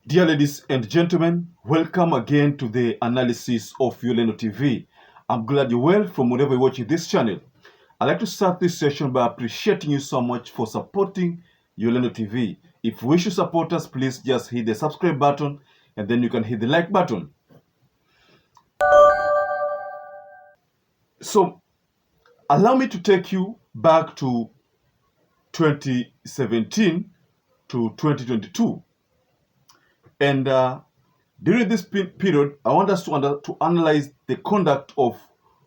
Dear ladies and gentlemen, welcome again to the analysis of YOLENO TV. I'm glad you're well from wherever you're watching this channel. I'd like to start this session by appreciating you so much for supporting YOLENO TV. If you wish to support us, please just hit the subscribe button and then you can hit the like button. So, allow me to take you back to 2017 to 2022. And during this period, I want us to analyze the conduct of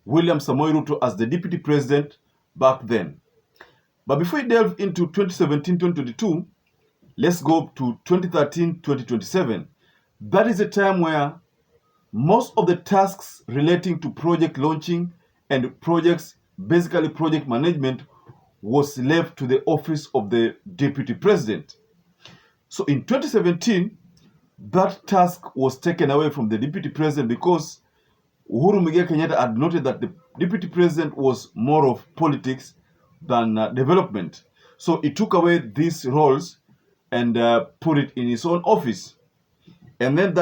William Samoei Ruto as the deputy president back then. But before we delve into 2017-2022, let's go to 2013-2027. That is a time where most of the tasks relating to project launching and projects, basically project management, was left to the office of the deputy president. So in 2017, that task was taken away from the deputy president because Uhuru Muigai Kenyatta had noted that the deputy president was more of politics than development. So he took away these roles and put it in his own office. And then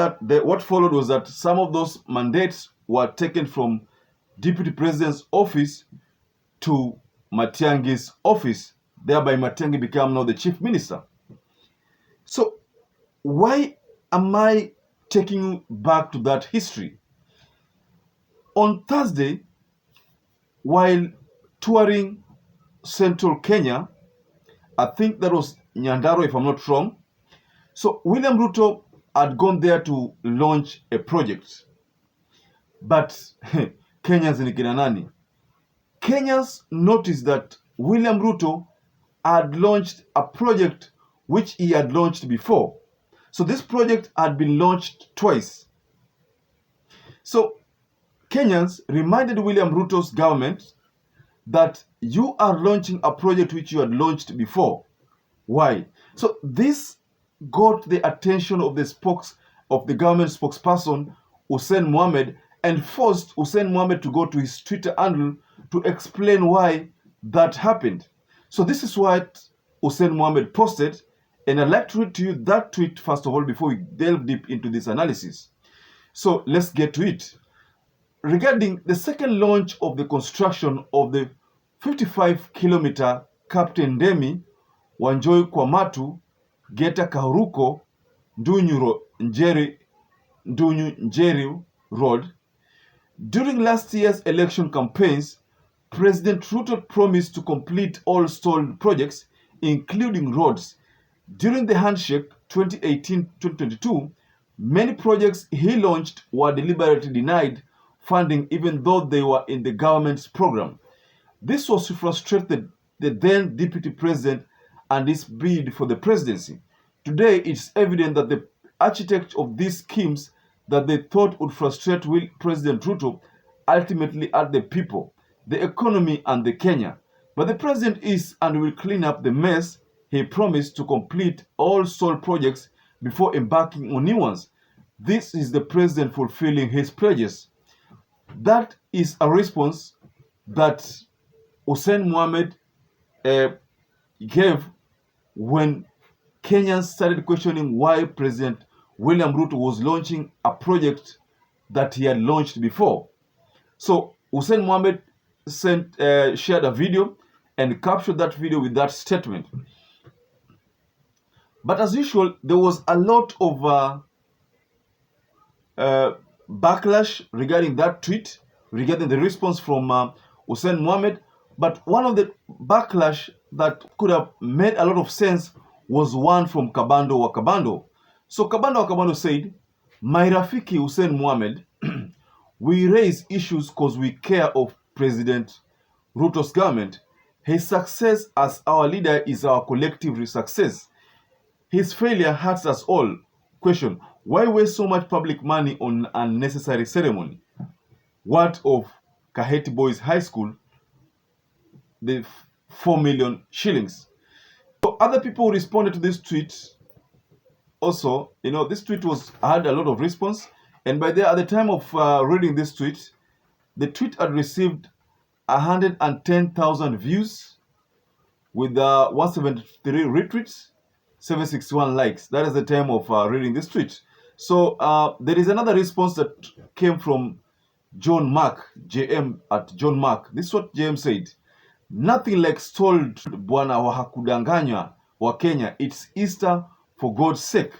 what followed was that some of those mandates were taken from deputy president's office to Matiang'i's office. Thereby Matiang'i became now the chief minister. So why am I taking you back to that history? On Thursday, while touring central Kenya, I think that was Nyandarua if I'm not wrong, so William Ruto had gone there to launch a project. But Kenyans ni kina nani? Kenyans noticed that William Ruto had launched a project which he had launched before. So this project had been launched twice. So Kenyans reminded William Ruto's government that you are launching a project which you had launched before. Why? So this got the attention of the government spokesperson, HUSSEIN Mohammed, and forced HUSSEIN Mohammed to go to his Twitter handle to explain why that happened. So this is what HUSSEIN Mohammed posted. And I'd like to read to you that tweet first of all before we delve deep into this analysis. So let's get to it. Regarding the second launch of the construction of the 55-kilometer Captain Demi Wanjoy Kwamatu Geta Kahuruko Ndunyu Njeri Road, during last year's election campaigns, President Ruto promised to complete all stalled projects, including roads. During the handshake 2018-2022, many projects he launched were deliberately denied funding even though they were in the government's program. This was to frustrate the then deputy president and his bid for the presidency. Today, it's evident that the architect of these schemes that they thought would frustrate President Ruto ultimately are the people, the economy, and the Kenya. But the president is and will clean up the mess. He promised to complete all stalled projects before embarking on new ones. This is the president fulfilling his pledges. That is a response that HUSSEIN Mohammed gave when Kenyans started questioning why President William Ruto was launching a project that he had launched before. So HUSSEIN Mohammed shared a video and captured that video with that statement. But as usual, there was a lot of backlash regarding that tweet, regarding the response from HUSSEIN Mohammed. But one of the backlash that could have made a lot of sense was one from Kabando wa Kabando. So Kabando wa Kabando said, "My Rafiki HUSSEIN Mohammed, we raise issues because we care of President Ruto's government. His success as our leader is our collective success. His failure hurts us all. Question, why waste so much public money on unnecessary ceremony? What of Kaheti Boys High School, the 4 million shillings?" So other people responded to this tweet. Also, this tweet had a lot of response. And at the time of reading this tweet, the tweet had received 110,000 views with 173 retweets, 761 likes. That is the time of reading this tweet. So there is another response that came from John Mark, JM at John Mark. This is what JM said. Nothing like stalled bwana wa hakudanganywa wa Kenya. It's Easter for God's sake.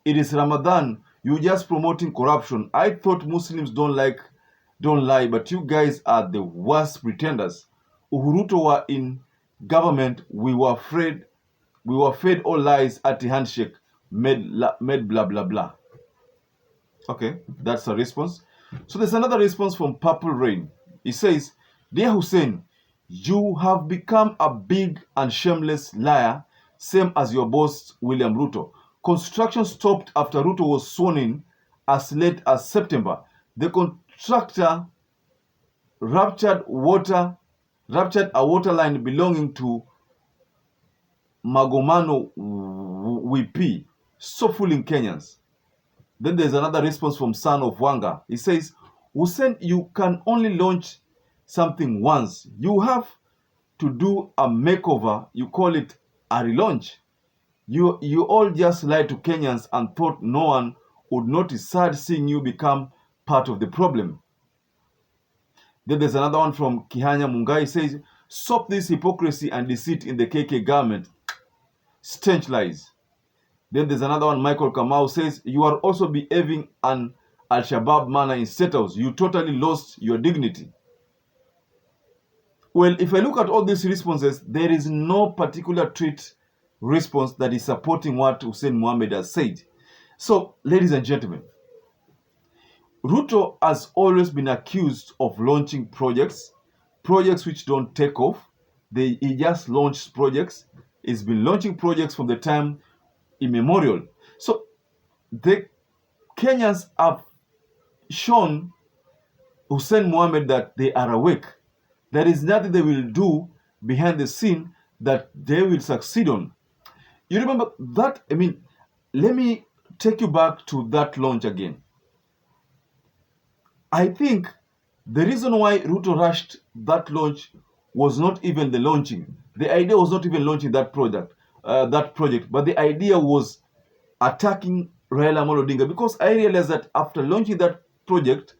It is Ramadan. You just promoting corruption. I thought Muslims don't lie, but you guys are the worst pretenders. Uhuruto were in government. We were fed all lies at the handshake. Made blah blah blah. Okay, that's a response. So there's another response from Purple Rain. He says, Dear Hussein, you have become a big and shameless liar, same as your boss William Ruto. Construction stopped after Ruto was sworn in as late as September. The contractor ruptured a water line belonging to Magomano WP. Stop fooling Kenyans. Then there's another response from Son of Wanga. He says, Hussein, you can only launch something once. You have to do a makeover. You call it a relaunch. You all just lied to Kenyans and thought no one would notice. Sad seeing you become part of the problem. Then there's another one from Kihanya Mungai. He says, stop this hypocrisy and deceit in the KK government. Stench lies. Then there's another one, Michael Kamau says, you are also behaving an Al-Shabaab manner in State House. You totally lost your dignity. Well, if I look at all these responses, there is no particular tweet response that is supporting what Hussein Mohammed has said. So, ladies and gentlemen, Ruto has always been accused of launching projects which don't take off. He just launched projects. He's been launching projects from the time immemorial. So the Kenyans have shown Hussein Mohammed that they are awake. There is nothing they will do behind the scene that they will succeed on. You remember that? I mean, let me take you back to that launch again. I think the reason why Ruto rushed that launch was not even the launching. The idea was not even launching that project, but the idea was attacking Raila Amolo Odinga, because I realized that after launching that project,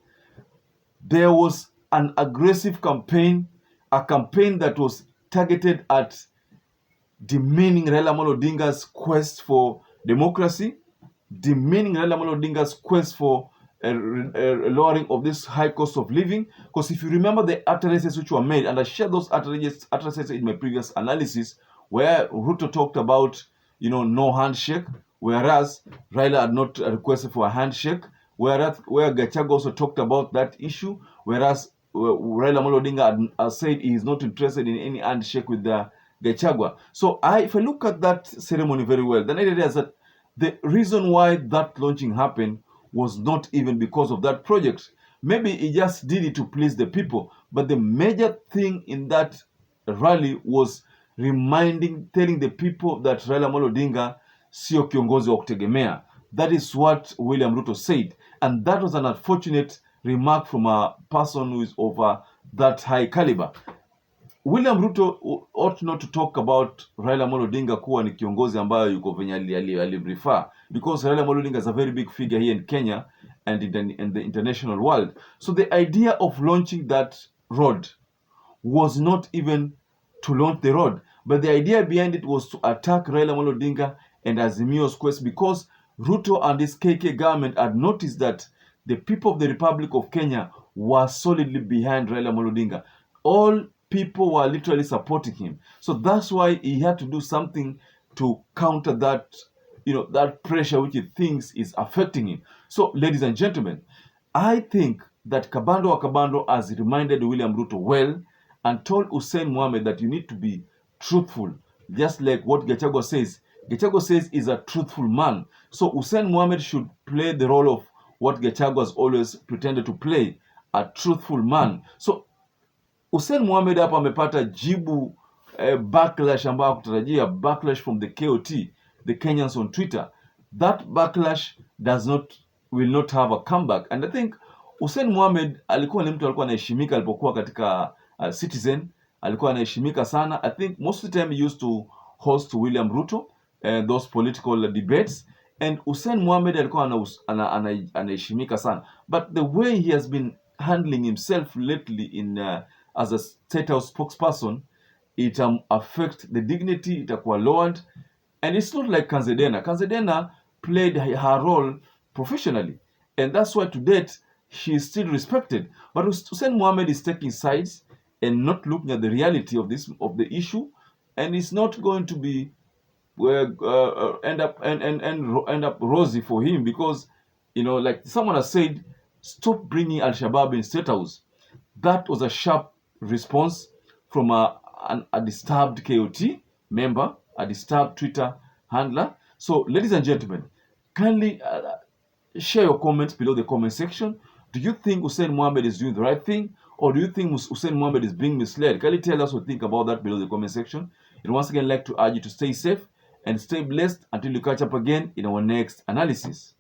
there was an aggressive campaign, a campaign that was targeted at demeaning Raila Amolo Odinga's quest for democracy, demeaning Raila Amolo Odinga's quest for a lowering of this high cost of living. Because if you remember the utterances which were made, and I shared those utterances in my previous analysis, where Ruto talked about, no handshake, whereas Raila had not requested for a handshake, where Gachagua also talked about that issue, whereas Raila Amolo Odinga had said he is not interested in any handshake with the Gachagua. So if I look at that ceremony very well, then I realize that the reason why that launching happened was not even because of that project. Maybe he just did it to please the people. But the major thing in that rally was telling the people that Raila Amolo Odinga sio kiongozi wa kutegemea. That is what William Ruto said. And that was an unfortunate remark from a person who is over that high caliber. William Ruto ought not to talk about Raila Amolo Odinga kuwa ni kiongozi ambayo yuko venye alirefer, because Raila Amolo Odinga is a very big figure here in Kenya and in the international world. So the idea of launching that road was not even to launch the road, but the idea behind it was to attack Raila Amolo Odinga and Azimio's quest, because Ruto and his KK government had noticed that the people of the Republic of Kenya were solidly behind Raila Amolo Odinga. All people were literally supporting him. So that's why he had to do something to counter that, that pressure which he thinks is affecting him. So, ladies and gentlemen, I think that Kabando has reminded William Ruto well and told Hussein Mohammed that you need to be truthful, just like what Gachagua says. Gachagua says he's a truthful man. So Hussein Mohammed should play the role of what Gachagua has always pretended to play, a truthful man. So Hussein Mohammed hapa amepata jibu backlash ambayo kutarajia, backlash from the KOT, the Kenyans on Twitter. That backlash will not have a comeback. And I think Hussein Mohammed alikuwa ni mtu alikuwa anaheshimika alipokuwa katika Citizen, alikuwa anaheshimika sana. I think most of the time he used to host William Ruto. those political debates, and Hussein Mohammed alikuwa anaheshimika sana, but the way he has been handling himself lately in as a state house spokesperson, it affect the dignity, itakuwa lowered, and it's not like Kanzedena. Kanzedena played her role professionally, and that's why to date she is still respected. But Hussein Mohammed is taking sides and not looking at the reality of the issue, and it's not going to be end up rosy for him, because like someone has said, stop bringing Al-Shabaab in State House. That was a sharp response from a disturbed KOT member, a disturbed Twitter handler. So, ladies and gentlemen, kindly share your comments below the comment section. Do you think Hussein Mohammed is doing the right thing, or do you think Hussein Mohammed is being misled? Kindly tell us what you think about that below the comment section. And once again, I'd like to urge you to stay safe and stay blessed until we catch up again in our next analysis.